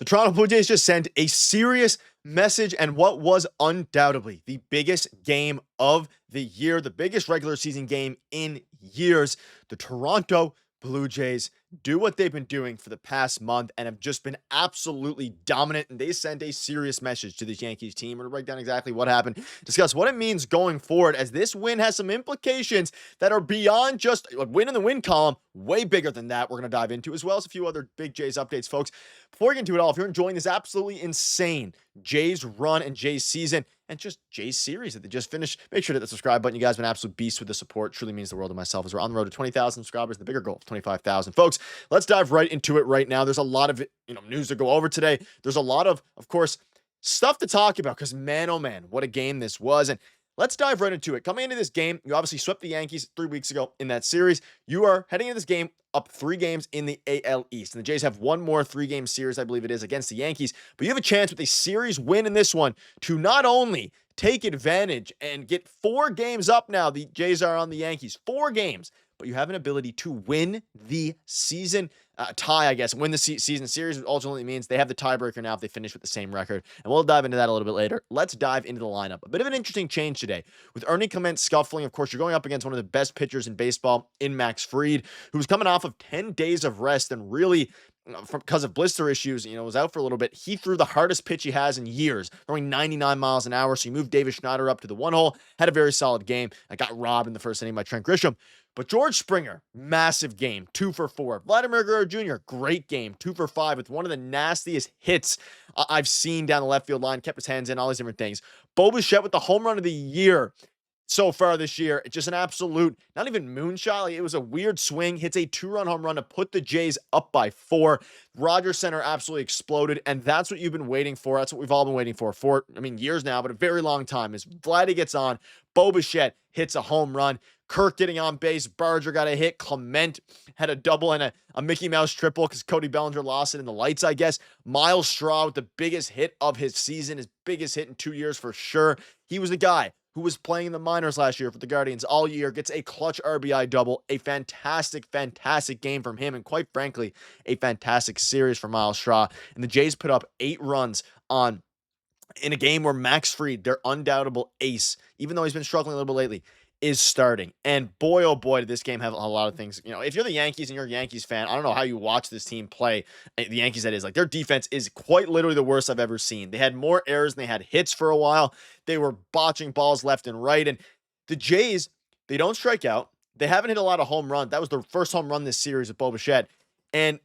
The Toronto Blue Jays just sent a serious message and what was undoubtedly the biggest game of the year, the biggest regular season game in years. The Toronto Blue Jays do what they've been doing for the past month and have just been absolutely dominant. And they sent a serious message to this Yankees team. We're going to break down exactly what happened, discuss what it means going forward, as this win has some implications that are beyond just a win in the win column, way bigger than that. We're going to dive into, as well as a few other big Jays updates, folks. Before we get into it all, if you're enjoying this absolutely insane Jays run and Jays season and just Jays series that they just finished, make sure to hit the subscribe button. You guys have been absolute beasts with the support. Truly means the world to myself, as we're on the road to 20,000 subscribers, the bigger goal of 25,000. Folks, let's dive right into it right now. There's a lot of news to go over today. There's a lot of course, stuff to talk about because, man, oh man, what a game this was. And let's dive right into it. Coming into this game, you obviously swept the Yankees 3 weeks ago in that series. You are heading into this game up 3 games in the AL East. And the Jays have one more 3-game series, I believe it is, against the Yankees. But you have a chance with a series win in this one to not only take advantage and get 4 games up now. The Jays are on the Yankees, 4 games, but you have an ability to win the season tie, I guess, win the season series, which ultimately means they have the tiebreaker now if they finish with the same record. And we'll dive into that a little bit later. Let's dive into the lineup. A bit of an interesting change today with Ernie Clement scuffling. Of course, you're going up against one of the best pitchers in baseball in Max Fried, who's coming off of 10 days of rest and really, because of blister issues, was out for a little bit. He threw the hardest pitch he has in years, throwing 99 miles an hour. So you moved David Schneider up to the 1 hole, had a very solid game. I got robbed in the first inning by Trent Grisham. But George Springer, massive game, 2 for 4. Vladimir Guerrero Jr., great game, 2 for 5 with one of the nastiest hits I've seen down the left field line, kept his hands in, all these different things. Bichette with the home run of the year so far this year. It's just an absolute, not even moonshot. It was a weird swing, hits a 2-run home run to put the Jays up by 4. Rogers Center absolutely exploded, and that's what you've been waiting for. That's what we've all been waiting for years now, but a very long time. As Vladdy gets on, Bichette hits a home run. Kirk getting on base. Barger got a hit. Clement had a double and a Mickey Mouse triple because Cody Bellinger lost it in the lights, I guess. Miles Straw with the biggest hit of his season, his biggest hit in 2 years for sure. He was the guy who was playing in the minors last year for the Guardians all year, gets a clutch RBI double, a fantastic, fantastic game from him, and quite frankly, a fantastic series for Miles Straw. And the Jays put up 8 runs in a game where Max Fried, their undoubtable ace, even though he's been struggling a little bit lately, is starting. And boy, oh boy, did this game have a lot of things. If you're the Yankees and you're a Yankees fan, I don't know how you watch this team play. The Yankees, that is. Their defense is quite literally the worst I've ever seen. They had more errors than they had hits for a while. They were botching balls left and right. And the Jays, they don't strike out. They haven't hit a lot of home runs. That was their first home run this series with Bichette. And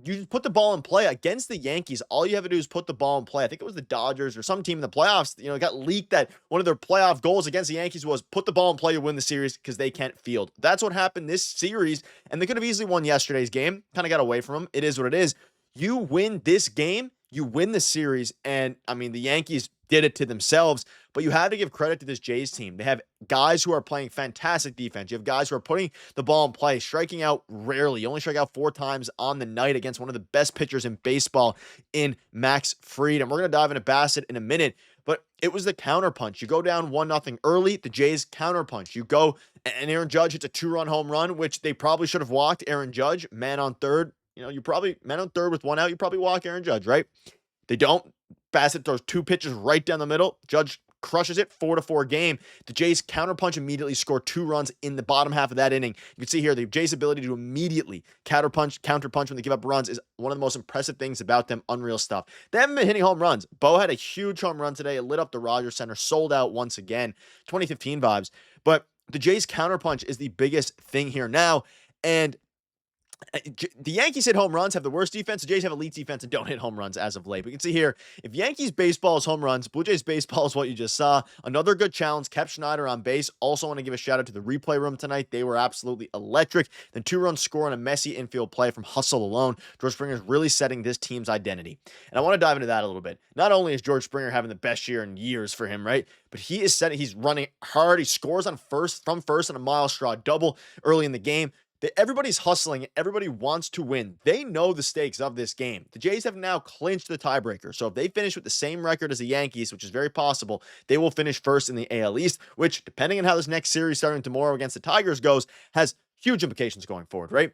you put the ball in play against the Yankees. All you have to do is put the ball in play. I think it was the Dodgers or some team in the playoffs. It got leaked that one of their playoff goals against the Yankees was put the ball in play to win the series because they can't field. That's what happened this series, and they could have easily won yesterday's game. Kind of got away from them. It is what it is. You win this game, you win the series, and the Yankees did it to themselves, but you have to give credit to this Jays team. They have guys who are playing fantastic defense. You have guys who are putting the ball in play, striking out rarely. You only strike out 4 times on the night against one of the best pitchers in baseball in Max Fried. And we're going to dive into Bassett in a minute, but it was the counterpunch. You go down 1-0 early, the Jays counterpunch. You go, and Aaron Judge hits a 2-run home run, which they probably should have walked Aaron Judge, man on third. You probably, man on third with 1 out, you probably walk Aaron Judge, right? They don't. Bassett throws 2 pitches right down the middle. Judge crushes it, 4-4 game. The Jays counterpunch, immediately score 2 runs in the bottom half of that inning. You can see here the Jays' ability to immediately counterpunch when they give up runs is one of the most impressive things about them. Unreal stuff. They haven't been hitting home runs. Bo had a huge home run today. It lit up the Rogers Center, sold out once again. 2015 vibes. But the Jays counterpunch is the biggest thing here now. And the Yankees hit home runs, have the worst defense. The Jays have elite defense and don't hit home runs as of late. We can see here, if Yankees baseball is home runs, Blue Jays baseball is what you just saw. Another good challenge, kept Schneider on base. Also want to give a shout out to the replay room tonight. They were absolutely electric. Then 2-run score on a messy infield play from hustle alone. George Springer is really setting this team's identity. And I want to dive into that a little bit. Not only is George Springer having the best year in years for him, right? But he's running hard. He scores from first on a Miles Straw double early in the game. Everybody's hustling. Everybody wants to win. They know the stakes of this game. The Jays have now clinched the tiebreaker. So if they finish with the same record as the Yankees, which is very possible, they will finish first in the AL East, which, depending on how this next series starting tomorrow against the Tigers goes, has huge implications going forward, right?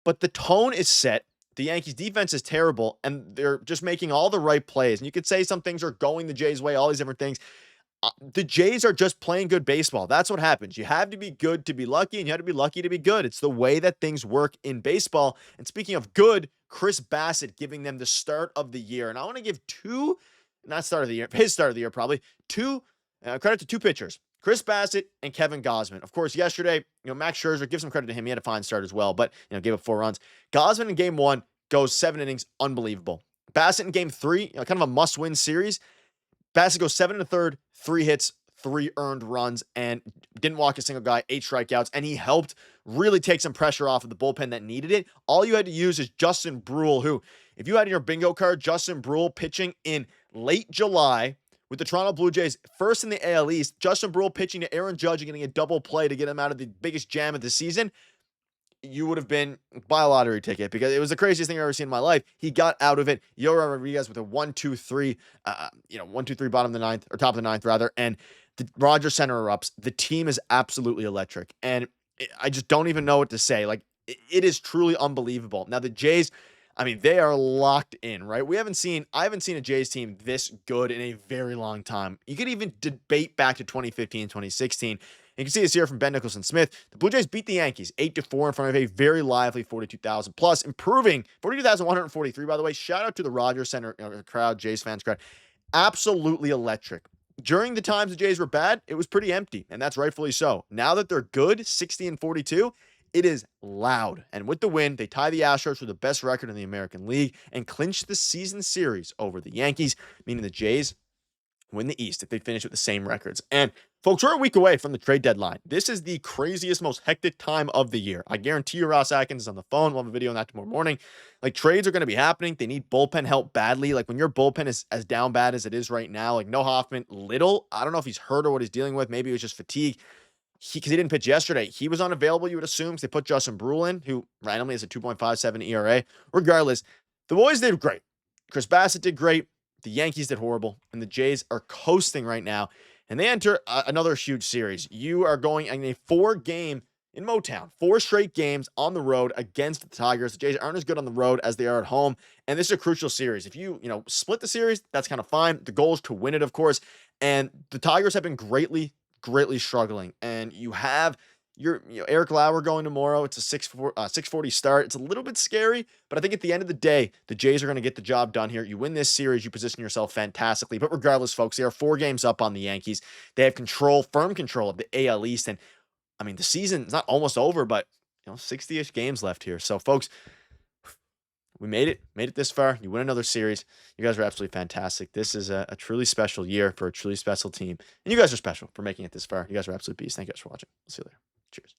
But the tone is set the Yankees defense is terrible and they're just making all the right plays. And you could say some things are going the Jays way, all these different things. The Jays are just playing good baseball. That's what happens. You have to be good to be lucky, and you have to be lucky to be good. It's the way that things work in baseball. And speaking of good, Chris Bassett giving them the start of the year. And I want to give his start of the year probably, credit to two pitchers, Chris Bassett and Kevin Gausman. Of course, yesterday, Max Scherzer, give some credit to him. He had a fine start as well, but, gave up 4 runs. Gausman in game 1 goes 7 innings, unbelievable. Bassett in game 3, kind of a must-win series. Bassett goes 7 1/3, 3 hits, 3 earned runs, and didn't walk a single guy, 8 strikeouts, and he helped really take some pressure off of the bullpen that needed it. All you had to use is Justin Bruihl, who, if you had in your bingo card, Justin Bruihl pitching in late July with the Toronto Blue Jays, first in the AL East, Justin Bruihl pitching to Aaron Judge and getting a double play to get him out of the biggest jam of the season, you would have been buy a lottery ticket because it was the craziest thing I've ever seen in my life. He got out of it. Yoel Rodriguez with a 1-2-3, 1-2-3 bottom of the ninth, or top of the ninth rather, and the Rogers Center erupts. The team is absolutely electric, and I just don't even know what to say. Like, it is truly unbelievable. Now the Jays, they are locked in, right? I haven't seen a Jays team this good in a very long time. You could even debate back to 2015, 2016. You can see this here from Ben Nicholson Smith. The Blue Jays beat the Yankees 8-4 in front of a very lively 42,000 plus, improving 42,143, by the way. Shout out to the Rogers Center crowd, Jays fans crowd. Absolutely electric. During the times the Jays were bad, it was pretty empty, and that's rightfully so. Now that they're good, 60-42, it is loud. And with the win, they tie the Astros for the best record in the American League and clinch the season series over the Yankees, meaning the Jays win the East if they finish with the same records. And folks, we're a week away from the trade deadline. This is the craziest, most hectic time of the year. I guarantee you Ross Atkins is on the phone. We'll have a video on that tomorrow morning. Like, trades are going to be happening. They need bullpen help badly. Like, when your bullpen is as down bad as it is right now, like, no Hoffman, Little, I don't know if he's hurt or what he's dealing with. Maybe it was just fatigue. Because he didn't pitch yesterday. He was unavailable, you would assume, because they put Justin Bruihl in, who randomly has a 2.57 ERA. Regardless, the boys did great. Chris Bassett did great. The Yankees did horrible, and the Jays are coasting right now, and they enter another huge series. You are going in a 4-game in Motown, 4 straight games on the road against the Tigers. The Jays aren't as good on the road as they are at home, and this is a crucial series. If you split the series, that's kind of fine. The goal is to win it, of course, and the Tigers have been greatly struggling, and you have your Eric Lauer going tomorrow. It's a 6:40 start. It's a little bit scary, but I think at the end of the day, the Jays are going to get the job done here. You win this series, you position yourself fantastically. But regardless, folks, they are 4 games up on the Yankees. They have firm control of the AL East, and the season is not almost over, but 60-ish games left here. So, folks, we made it this far. You win another series. You guys are absolutely fantastic. This is a truly special year for a truly special team, and you guys are special for making it this far. You guys are absolute beasts. Thank you guys for watching. We'll see you later. Cheers.